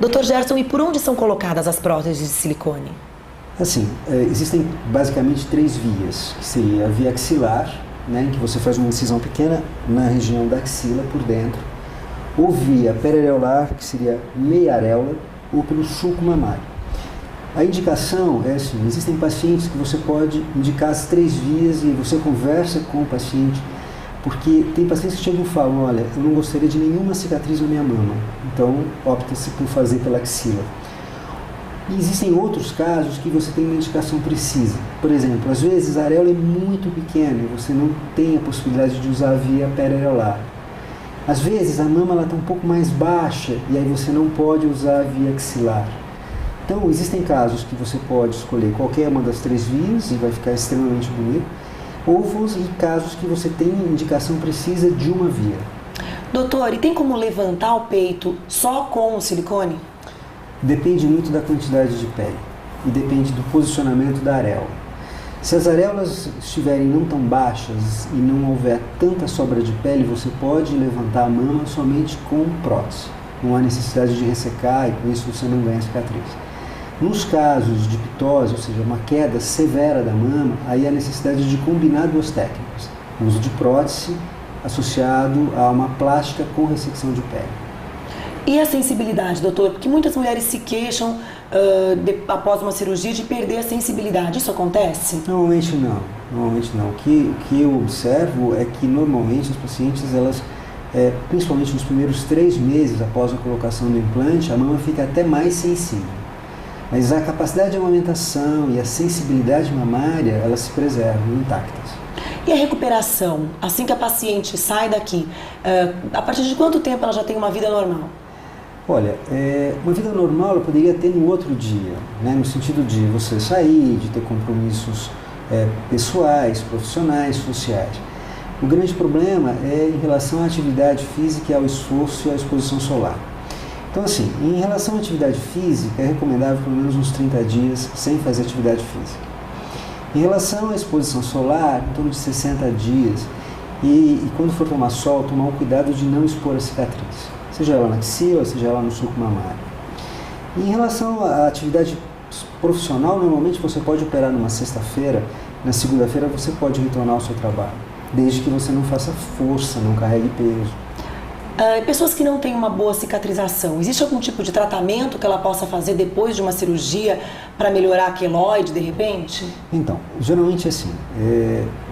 Dr. Gerson, e por onde são colocadas as próteses de silicone? Assim, existem basicamente 3 vias, que seria a via axilar, né, em que você faz uma incisão pequena na região da axila por dentro, ou via periareolar, que seria meia areola, ou pelo sulco mamário. A indicação é assim, existem pacientes que você pode indicar as 3 vias e você conversa com o paciente, porque tem pacientes que chegam e falam, olha, eu não gostaria de nenhuma cicatriz na minha mama, então opta-se por fazer pela axila. E existem outros casos que você tem uma indicação precisa. Por exemplo, às vezes a areola é muito pequena e você não tem a possibilidade de usar a via periareolar. Às vezes a mama está um pouco mais baixa e aí você não pode usar a via axilar. Então existem casos que você pode escolher qualquer uma das 3 vias e vai ficar extremamente bonito, ou casos que você tem indicação precisa de uma via. Doutor, e tem como levantar o peito só com o silicone? Depende muito da quantidade de pele e depende do posicionamento da areola. Se as areolas estiverem não tão baixas e não houver tanta sobra de pele, você pode levantar a mama somente com prótese. Não há necessidade de ressecar e com isso você não ganha cicatriz. Nos casos de ptose, ou seja, uma queda severa da mama, aí há necessidade de combinar 2 técnicas. O uso de prótese associado a uma plástica com ressecção de pele. E a sensibilidade, doutor? Porque muitas mulheres se queixam após uma cirurgia de perder a sensibilidade. Isso acontece? Normalmente não. O que eu observo é que normalmente as pacientes, elas, principalmente nos primeiros 3 meses após a colocação do implante, a mama fica até mais sensível. Mas a capacidade de amamentação e a sensibilidade mamária, elas se preservam intactas. E a recuperação? Assim que a paciente sai daqui, a partir de quanto tempo ela já tem uma vida normal? Olha, uma vida normal ela poderia ter no outro dia, né? No sentido de você sair, de ter compromissos pessoais, profissionais, sociais. O grande problema é em relação à atividade física, ao esforço e à exposição solar. Então, assim, em relação à atividade física, é recomendável pelo menos uns 30 dias sem fazer atividade física. Em relação à exposição solar, em torno de 60 dias, e quando for tomar sol, tomar o cuidado de não expor a cicatriz, seja ela na axila, seja ela no sulco mamário. E em relação à atividade profissional, normalmente você pode operar numa sexta-feira, na segunda-feira você pode retornar ao seu trabalho, desde que você não faça força, não carregue peso. Pessoas que não têm uma boa cicatrização, existe algum tipo de tratamento que ela possa fazer depois de uma cirurgia para melhorar a queloide de repente? Então, geralmente é assim,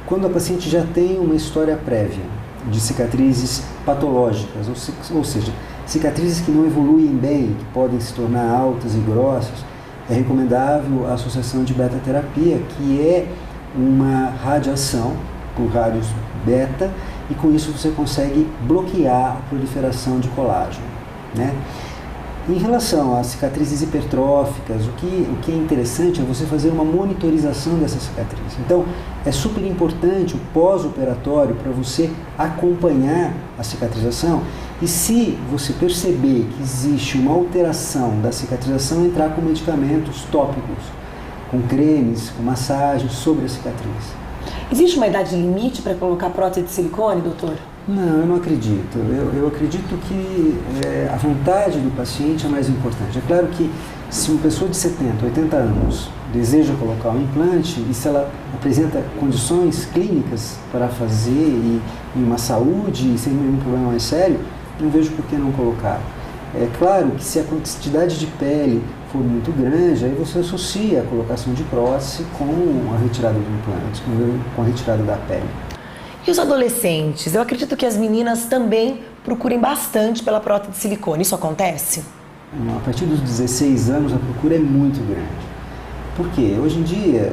quando a paciente já tem uma história prévia de cicatrizes patológicas, ou seja, cicatrizes que não evoluem bem, que podem se tornar altas e grossas, é recomendável a associação de beta-terapia, que é uma radiação por raios beta, e com isso você consegue bloquear a proliferação de colágeno, né? Em relação às cicatrizes hipertróficas, o que é interessante é você fazer uma monitorização dessa cicatriz. Então, é super importante o pós-operatório para você acompanhar a cicatrização e se você perceber que existe uma alteração da cicatrização, entrar com medicamentos tópicos, com cremes, com massagens sobre a cicatriz. Existe uma idade limite para colocar prótese de silicone, doutor? Não, eu não acredito. Eu acredito que a vontade do paciente é mais importante. É claro que se uma pessoa de 70, 80 anos deseja colocar um implante e se ela apresenta condições clínicas para fazer e uma saúde e sem nenhum problema mais sério, não vejo por que não colocar. É claro que se a quantidade de pele for muito grande, aí você associa a colocação de prótese com a retirada do implante, com a retirada da pele. E os adolescentes? Eu acredito que as meninas também procurem bastante pela prótese de silicone. Isso acontece? A partir dos 16 anos a procura é muito grande. Por quê? Hoje em dia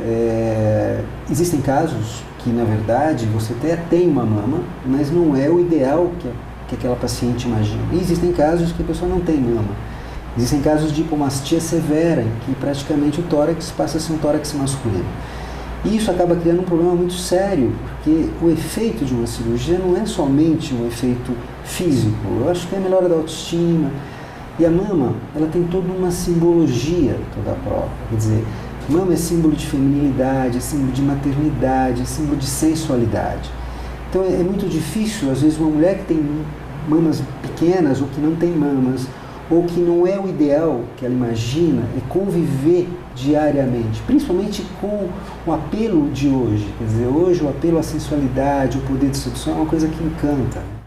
existem casos que na verdade você até tem uma mama, mas não é o ideal que aquela paciente imagina. E existem casos que a pessoa não tem mama. Existem casos de hipomastia severa, em que praticamente o tórax passa a ser um tórax masculino. E isso acaba criando um problema muito sério, porque o efeito de uma cirurgia não é somente um efeito físico. Eu acho que é a melhora da autoestima. E a mama, ela tem toda uma simbologia toda própria. Quer dizer, mama é símbolo de feminilidade, é símbolo de maternidade, é símbolo de sensualidade. Então é muito difícil, às vezes, uma mulher que tem mamas pequenas ou que não tem mamas, ou que não é o ideal que ela imagina, é conviver diariamente, principalmente com o apelo de hoje. Quer dizer, hoje o apelo à sensualidade, o poder de sedução é uma coisa que encanta.